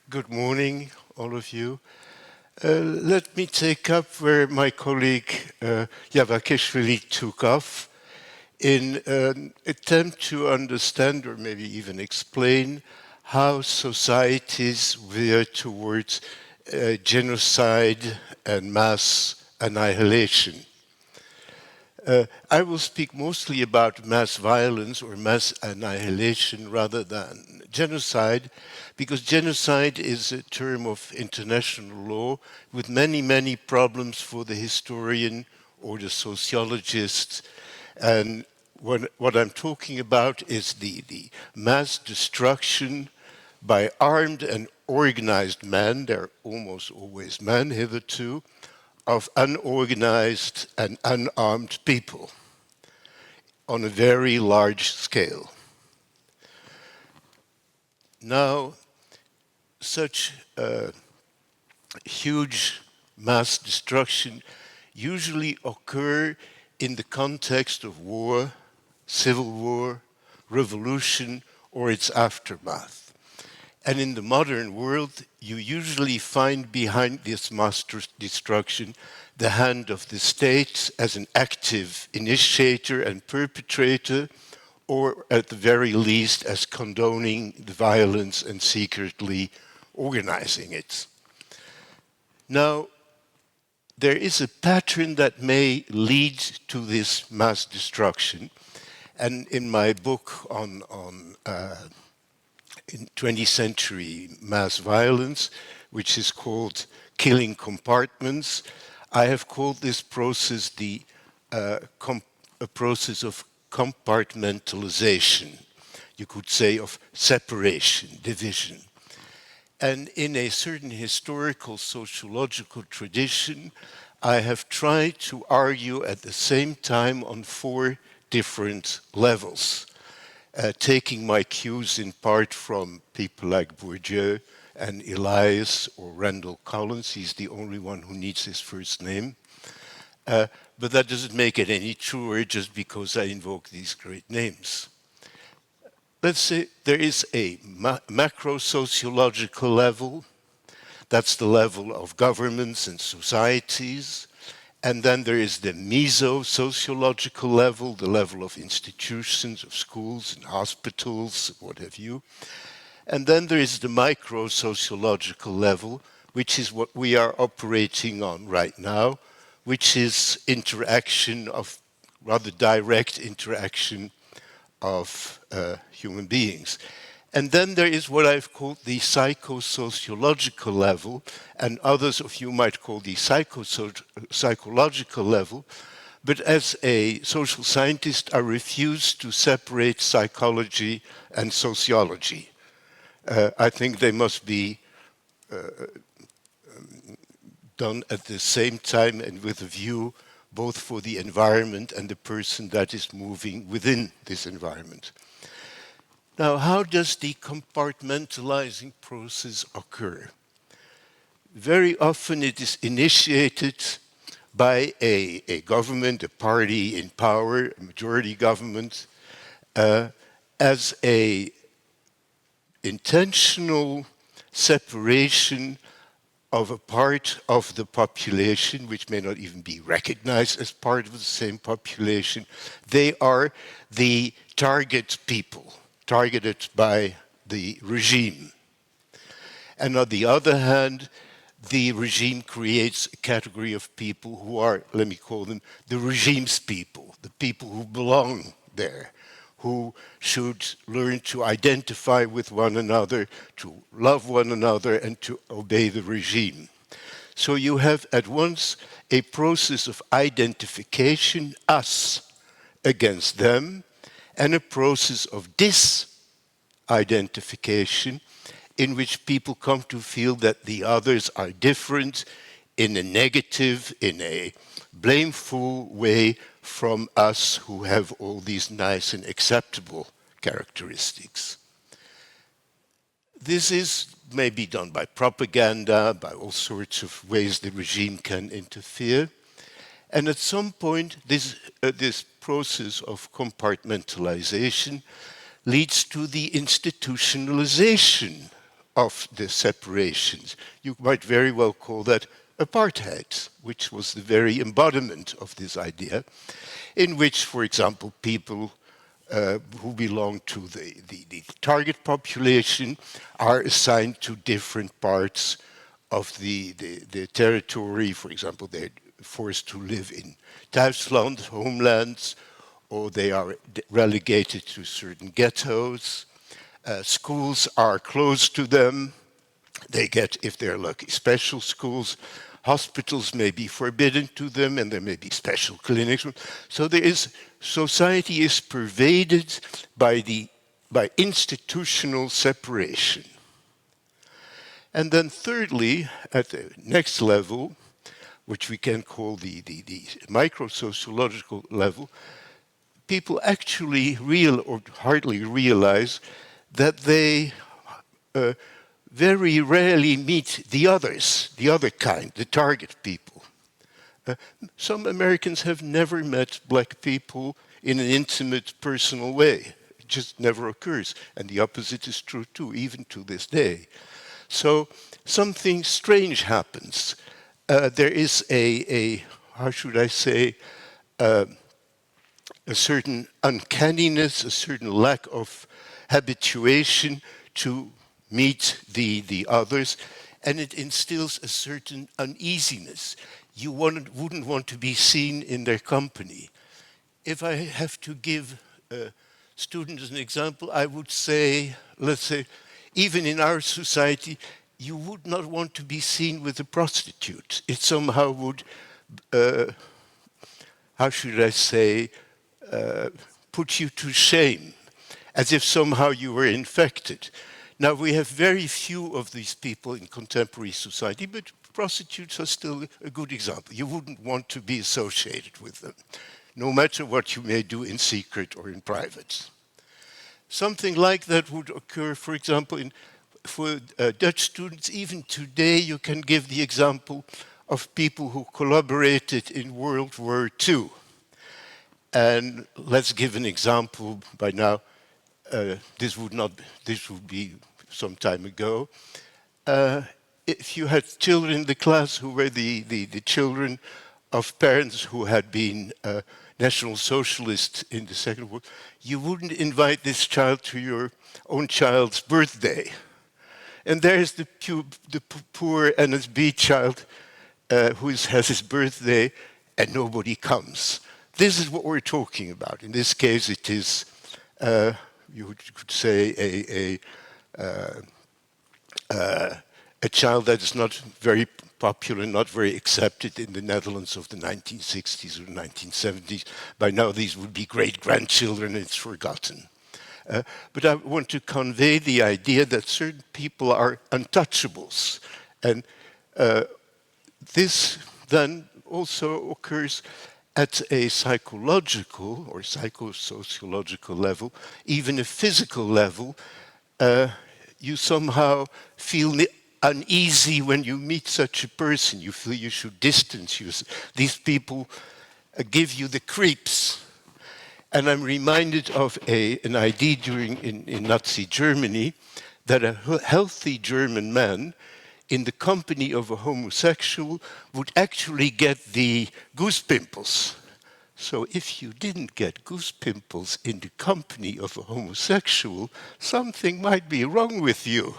Good morning, all of you. Let me take up where my colleague Yavakishvili took off in an attempt to understand or maybe even explain how societies veer towards genocide and mass annihilation. I will speak mostly about mass violence or mass annihilation rather than genocide, because genocide is a term of international law with many, many problems for the historian or the sociologist. And what I'm talking about is the mass destruction by armed and organized men, they're almost always men hitherto, of unorganized and unarmed people on a very large scale. Now, such huge mass destruction usually occur in the context of war, civil war, revolution, or its aftermath. And in the modern world, you usually find behind this mass destruction the hand of the state as an active initiator and perpetrator, or at the very least as condoning the violence and secretly organizing it. Now, there is a pattern that may lead to this mass destruction, and in my book on in 20th century mass violence, which is called Killing Compartments, I have called this process a process of compartmentalization. You could say of separation, division. And in a certain historical sociological tradition, I have tried to argue at the same time on 4 different levels. Taking my cues in part from people like Bourdieu and Elias or Randall Collins. He's the only one who needs his first name. But that doesn't make it any truer just because I invoke these great names. Let's say there is a macro-sociological level. That's the level of governments and societies. And then there is the meso-sociological level, the level of institutions, of schools and hospitals, what have you. And then there is the micro-sociological level, which is what we are operating on right now, which is interaction of, rather direct interaction of human beings. And then there is what I've called the psychosociological level, and others of you might call the psychological level. But as a social scientist, I refuse to separate psychology and sociology. I think they must be done at the same time and with a view both for the environment and the person that is moving within this environment. Now, how does the compartmentalizing process occur? Very often it is initiated by a government, a party in power, a majority government, as an intentional separation of a part of the population, which may not even be recognized as part of the same population. They are the target people, targeted by the regime. And on the other hand, the regime creates a category of people who are, let me call them, the regime's people, the people who belong there, who should learn to identify with one another, to love one another, and to obey the regime. So you have at once a process of identification, us against them, and a process of disidentification in which people come to feel that the others are different in a negative, in a blameful way from us who have all these nice and acceptable characteristics. This is maybe done by propaganda, by all sorts of ways the regime can interfere. And at some point, this process of compartmentalization leads to the institutionalization of the separations. You might very well call that apartheid, which was the very embodiment of this idea, in which, for example, people who belong to the target population are assigned to different parts of the territory. For example, they're forced to live in Duitsland, homelands, or they are relegated to certain ghettos. Schools are close to them. They get, if they're lucky, special schools. Hospitals may be forbidden to them, and there may be special clinics. So society is pervaded by institutional separation. And then thirdly, at the next level, which we can call the micro-sociological level, people actually or hardly realize that they very rarely meet the others, the other kind, the target people. Some Americans have never met black people in an intimate, personal way. It just never occurs. And the opposite is true too, even to this day. So something strange happens. There is how should I say, a certain uncanniness, a certain lack of habituation to meet the others, and it instills a certain uneasiness. You wouldn't want to be seen in their company. If I have to give students an example, I would say, let's say, even in our society, you would not want to be seen with a prostitute. It somehow would, how should I say, put you to shame, as if somehow you were infected. Now, we have very few of these people in contemporary society, but prostitutes are still a good example. You wouldn't want to be associated with them, no matter what you may do in secret or in private. Something like that would occur, for example, for Dutch students. Even today, you can give the example of people who collaborated in World War II. And let's give an example. By now, this would be some time ago. If you had children in the class who were the children of parents who had been National Socialists in the Second World War, you wouldn't invite this child to your own child's birthday. And there's the poor NSB child who has his birthday and nobody comes. This is what we're talking about. In this case, it is, you could say, a child that is not very popular, not very accepted in the Netherlands of the 1960s or 1970s. By now, these would be great-grandchildren, it's forgotten. But I want to convey the idea that certain people are untouchables. And this then also occurs at a psychological or psychosociological level, even a physical level. You somehow feel uneasy when you meet such a person. You feel you should distance yourself. These people give you the creeps. And I'm reminded of an idea in Nazi Germany that a healthy German man in the company of a homosexual would actually get the goose pimples. So if you didn't get goose pimples in the company of a homosexual, something might be wrong with you.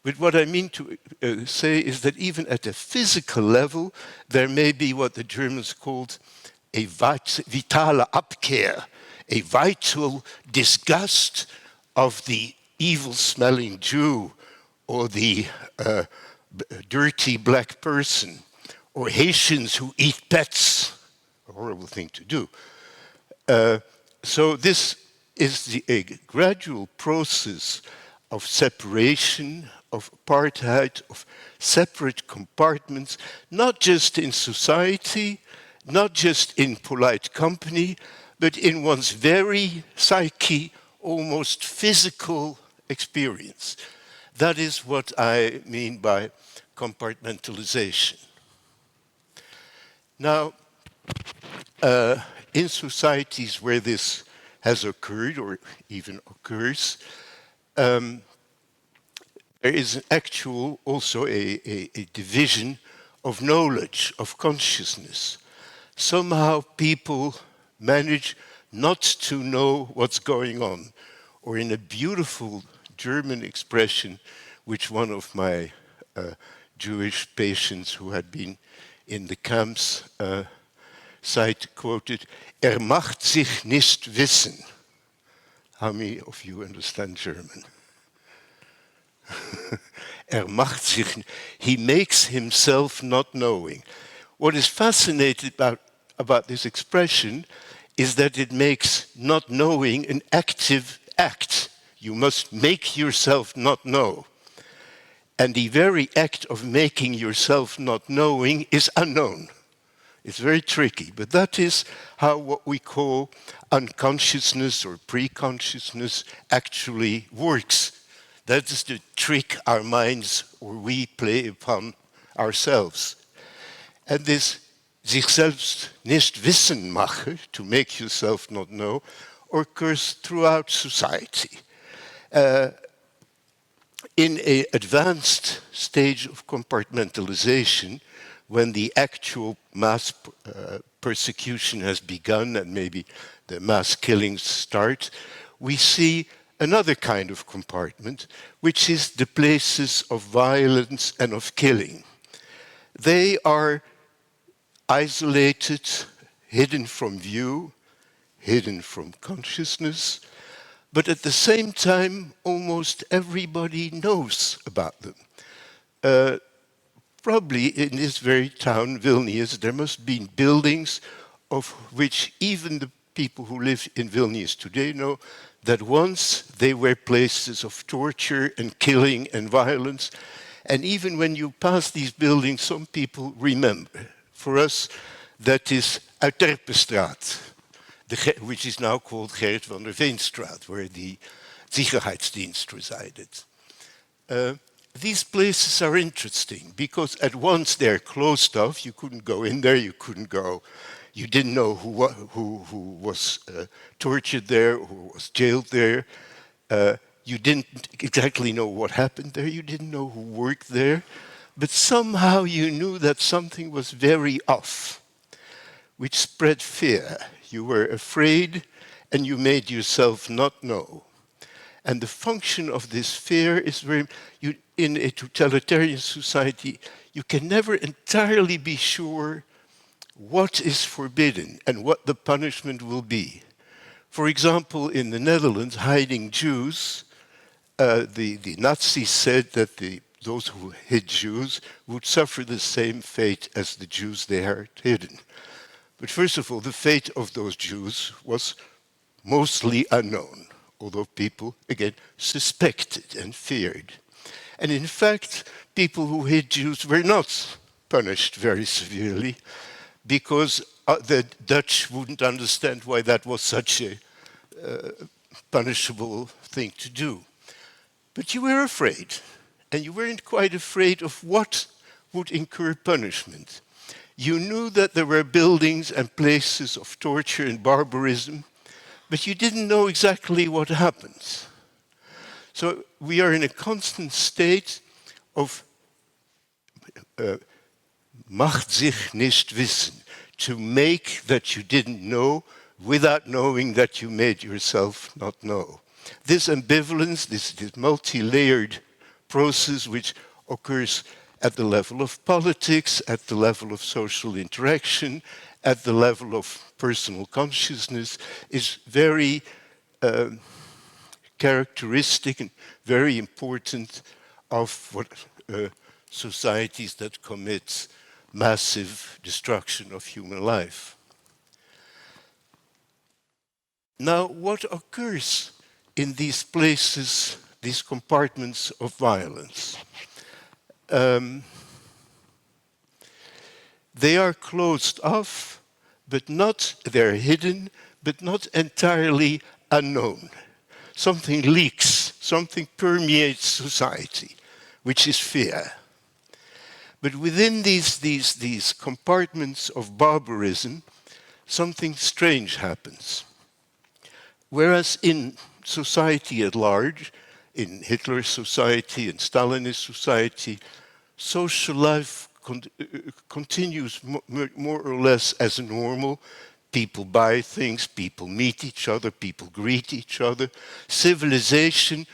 But what I mean to say is that even at a physical level, there may be what the Germans called a vitale Abkehr, a vital disgust of the evil-smelling Jew or the dirty black person, or Haitians who eat pets, a horrible thing to do. So this is a gradual process of separation, of apartheid, of separate compartments, not just in society, not just in polite company, but in one's very psyche, almost physical experience. That is what I mean by compartmentalization. Now, in societies where this has occurred or even occurs, there is an actual, also a division of knowledge, of consciousness. Somehow people manage not to know what's going on. Or in a beautiful German expression, which one of my Jewish patients who had been in the camps quoted, macht sich nicht wissen. How many of you understand German? Macht sich, he makes himself not knowing. What is fascinating about this expression is that it makes not knowing an active act. You must make yourself not know. And the very act of making yourself not knowing is unknown. It's very tricky, but that is how what we call unconsciousness or pre-consciousness actually works. That is the trick our minds or we play upon ourselves. And this sich selbst nicht wissen machen, to make yourself not know, occurs throughout society. In an advanced stage of compartmentalization, when the actual mass persecution has begun and maybe the mass killings start, we see another kind of compartment, which is the places of violence and of killing. They are isolated, hidden from view, hidden from consciousness, but at the same time, almost everybody knows about them. Probably in this very town, Vilnius, there must be buildings of which even the people who live in Vilnius today know that once they were places of torture and killing and violence. And even when you pass these buildings, some people remember. For us, that is Uiterpenstraat, which is now called Gerrit van der Veenstraat, where the Sicherheidsdienst resided. These places are interesting because at once they're closed off. You couldn't go in there, you couldn't go. You didn't know who was tortured there, who was jailed there. You didn't exactly know what happened there. You didn't know who worked there. But somehow you knew that something was very off, which spread fear. You were afraid and you made yourself not know. And the function of this fear is very, in a totalitarian society, you can never entirely be sure what is forbidden and what the punishment will be. For example, in the Netherlands, hiding Jews, the Nazis said that those who hid Jews would suffer the same fate as the Jews they had hidden. But first of all, the fate of those Jews was mostly unknown, although people, again, suspected and feared. And in fact, people who hid Jews were not punished very severely because the Dutch wouldn't understand why that was such a punishable thing to do. But you were afraid, and you weren't quite afraid of what would incur punishment. You knew that there were buildings and places of torture and barbarism, but you didn't know exactly what happened. So we are in a constant state of macht sich nicht wissen, to make that you didn't know without knowing that you made yourself not know. This ambivalence, this multi-layered process which occurs at the level of politics, at the level of social interaction, at the level of personal consciousness, is very characteristic and very important of what societies that commit massive destruction of human life. Now, what occurs in these places, these compartments of violence? They are closed off, but not, they're hidden, but not entirely unknown. Something leaks, something permeates society, which is fear. But within these compartments of barbarism, something strange happens. Whereas in society at large, in Hitler's society, in Stalinist society, social life continues more or less as normal. People buy things, people meet each other, people greet each other. Civilization,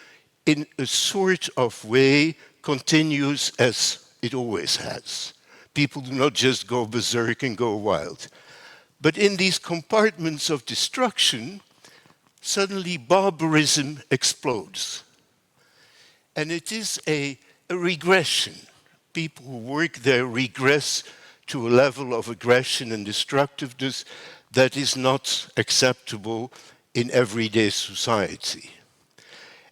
in a sort of way, continues as it always has. People do not just go berserk and go wild. But in these compartments of destruction, suddenly barbarism explodes. And it is a regression. People who work there regress to a level of aggression and destructiveness that is not acceptable in everyday society.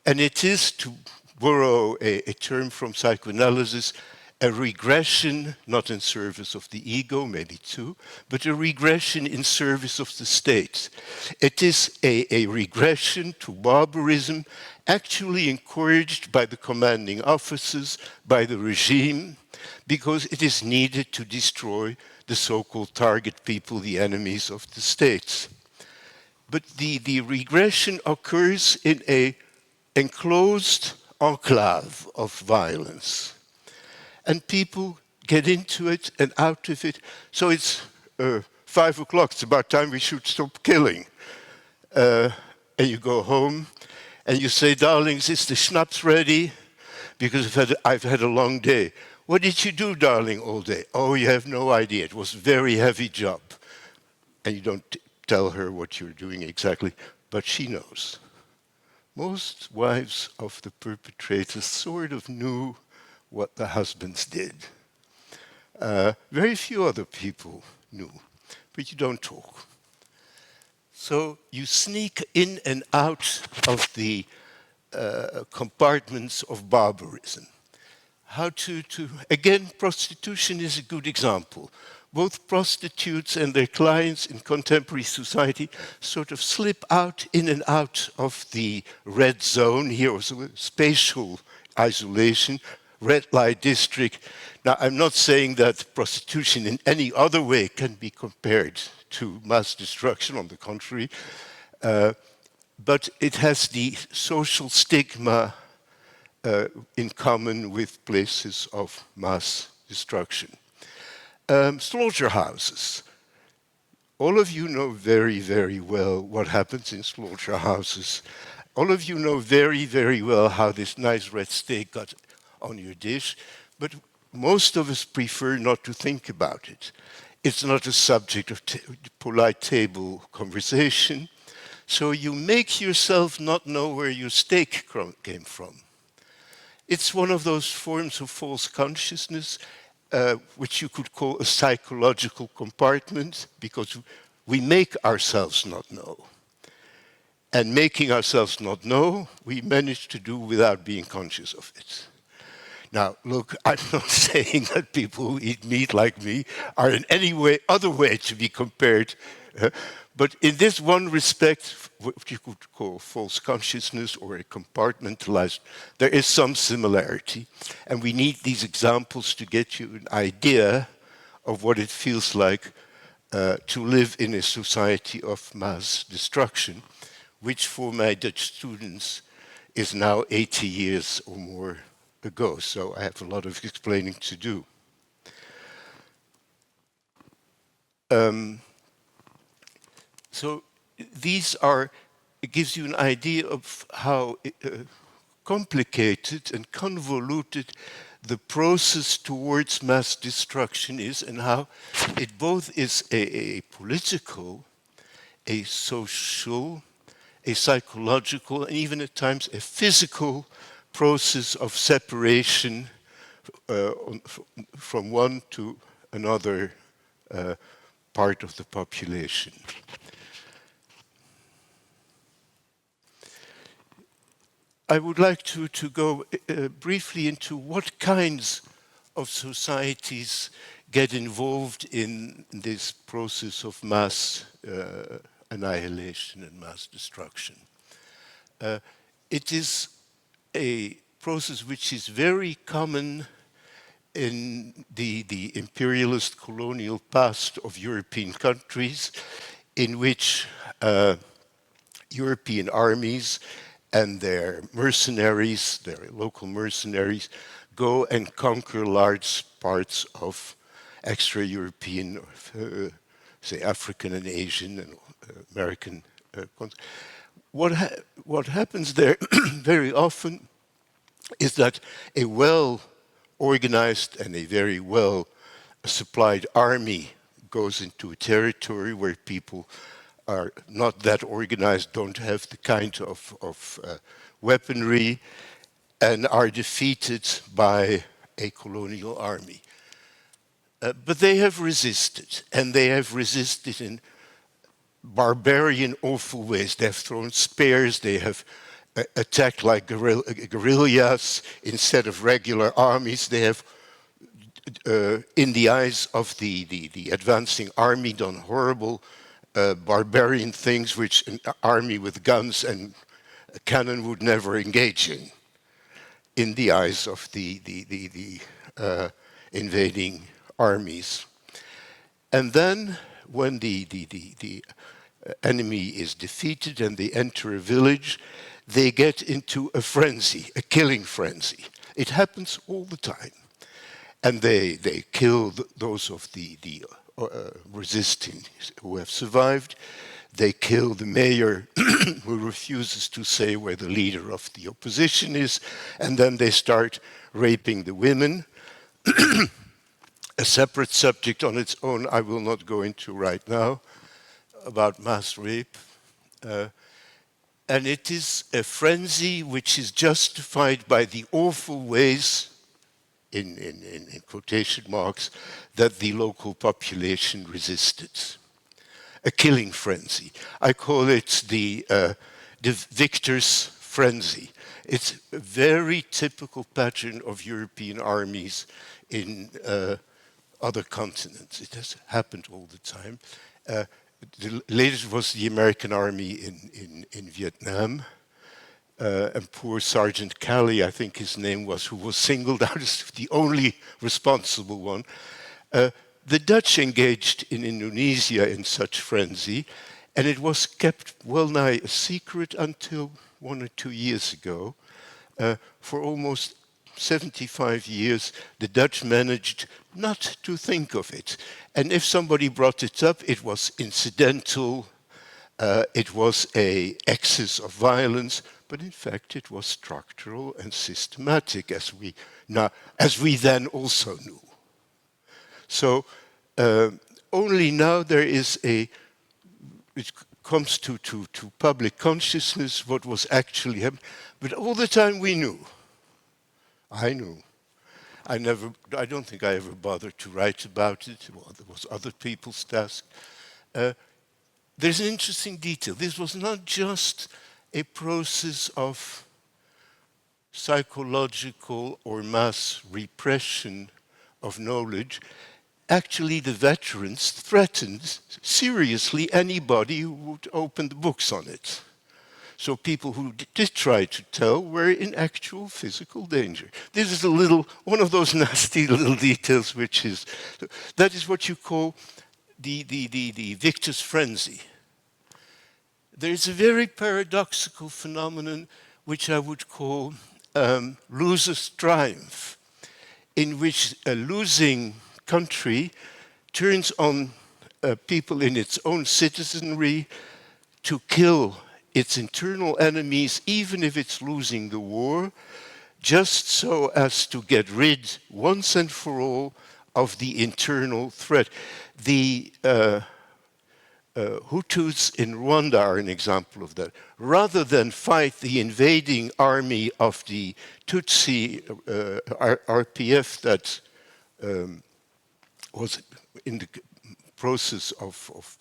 And it is, to borrow a term from psychoanalysis, a regression not in service of the ego, maybe too, but a regression in service of the state. It is a regression to barbarism actually encouraged by the commanding officers, by the regime, because it is needed to destroy the so-called target people, the enemies of the states. But the regression occurs in an enclosed enclave of violence. And people get into it and out of it. So it's 5 o'clock, it's about time we should stop killing. And you go home and you say, darlings, is the schnapps ready? Because I've had a long day. What did you do, darling, all day? Oh, you have no idea. It was a very heavy job. And you don't tell her what you're doing exactly, but she knows. Most wives of the perpetrators sort of knew what the husbands did. Very few other people knew, but you don't talk. So you sneak in and out of the compartments of barbarism. How to again, prostitution is a good example. Both prostitutes and their clients in contemporary society sort of slip out in and out of the red zone here, also spatial isolation, red light district. Now, I'm not saying that prostitution in any other way can be compared to mass destruction, on the contrary, but it has the social stigma in common with places of mass destruction. Slaughterhouses. All of you know very, very well what happens in slaughterhouses. All of you know very, very well how this nice red steak got on your dish, but most of us prefer not to think about it. It's not a subject of polite table conversation, so you make yourself not know where your steak came from. It's one of those forms of false consciousness, which you could call a psychological compartment, because we make ourselves not know. And making ourselves not know, we manage to do without being conscious of it. Now, look, I'm not saying that people who eat meat like me are in any way, other way to be compared. But in this one respect, what you could call false consciousness or a compartmentalized, there is some similarity. And we need these examples to get you an idea of what it feels like to live in a society of mass destruction, which for my Dutch students is now 80 years or more ago. So I have a lot of explaining to do. So these are, it gives you an idea of how complicated and convoluted the process towards mass destruction is, and how it both is a political, a social, a psychological, and even at times a physical process of separation from one to another part of the population. I would like to go briefly into what kinds of societies get involved in this process of mass annihilation and mass destruction. It is a process which is very common in the imperialist colonial past of European countries, in which European armies and their mercenaries, their local mercenaries, go and conquer large parts of extra-European, say African and Asian and American continents. What happens there very often is that a well-organized and a very well-supplied army goes into a territory where people are not that organized, don't have the kind of weaponry, and are defeated by a colonial army. But they have resisted, and they have resisted in barbarian, awful ways. They have thrown spears, they have attacked like guerrillas instead of regular armies. They have, in the eyes of the advancing army, done horrible barbarian things which an army with guns and a cannon would never engage in the eyes of the invading armies. And then when the enemy is defeated and they enter a village, they get into a frenzy, a killing frenzy. It happens all the time. And they kill those of the resisting who have survived. They kill the mayor who refuses to say where the leader of the opposition is. And then they start raping the women. A separate subject on its own I will not go into right now about mass rape. And it is a frenzy which is justified by the awful ways, in quotation marks, that the local population resisted. A killing frenzy. I call it the victor's frenzy. It's a very typical pattern of European armies in other continents. It has happened all the time. The latest was the American army in Vietnam. And poor Sergeant Kelly, I think his name was, who was singled out as the only responsible one. The Dutch engaged in Indonesia in such frenzy, and it was kept well nigh a secret until 1 or 2 years ago. For almost 75 years, the Dutch managed not to think of it. And if somebody brought it up, it was incidental, it was an excess of violence, but in fact it was structural and systematic, as we then also knew. So only now there is it comes to public consciousness what was actually happening, but all the time we knew. I knew. I don't think I ever bothered to write about it. Well, there was other people's task. There's an interesting detail. This was not just a process of psychological or mass repression of knowledge. Actually, the veterans threatened seriously anybody who would open the books on it. So people who did try to tell were in actual physical danger. This is one of those nasty little details, that is what you call the victor's frenzy. There is a very paradoxical phenomenon which I would call loser's triumph, in which a losing country turns on people in its own citizenry to kill its internal enemies, even if it's losing the war, just so as to get rid, once and for all, of the internal threat. The Hutus in Rwanda are an example of that. Rather than fight the invading army of the Tutsi RPF that was in the process of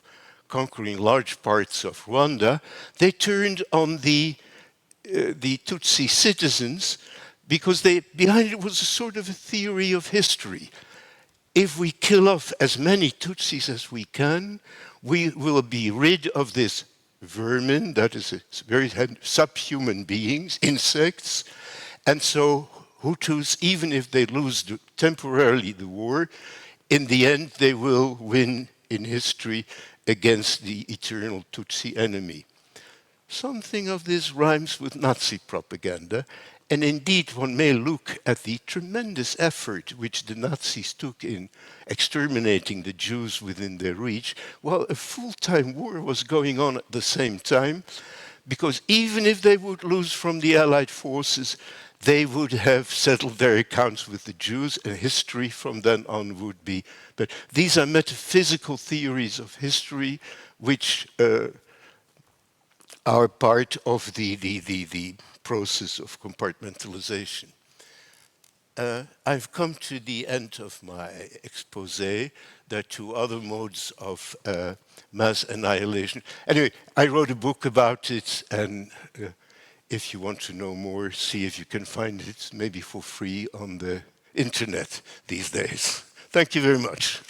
conquering large parts of Rwanda, they turned on the Tutsi citizens because behind it was a sort of a theory of history. If we kill off as many Tutsis as we can, we will be rid of this vermin, that is very subhuman beings, insects, and so Hutus, even if they lose temporarily the war, in the end they will win in history against the eternal Tutsi enemy. something of this rhymes with Nazi propaganda. And indeed, one may look at the tremendous effort which the Nazis took in exterminating the Jews within their reach, while a full-time war was going on at the same time, because even if they would lose from the Allied forces, they would have settled their accounts with the Jews, and history from then on would be. But these are metaphysical theories of history which are part of the process of compartmentalization. I've come to the end of my expose. There are two other modes of mass annihilation. Anyway, I wrote a book about it, and if you want to know more, see if you can find it, maybe for free on the internet these days. Thank you very much.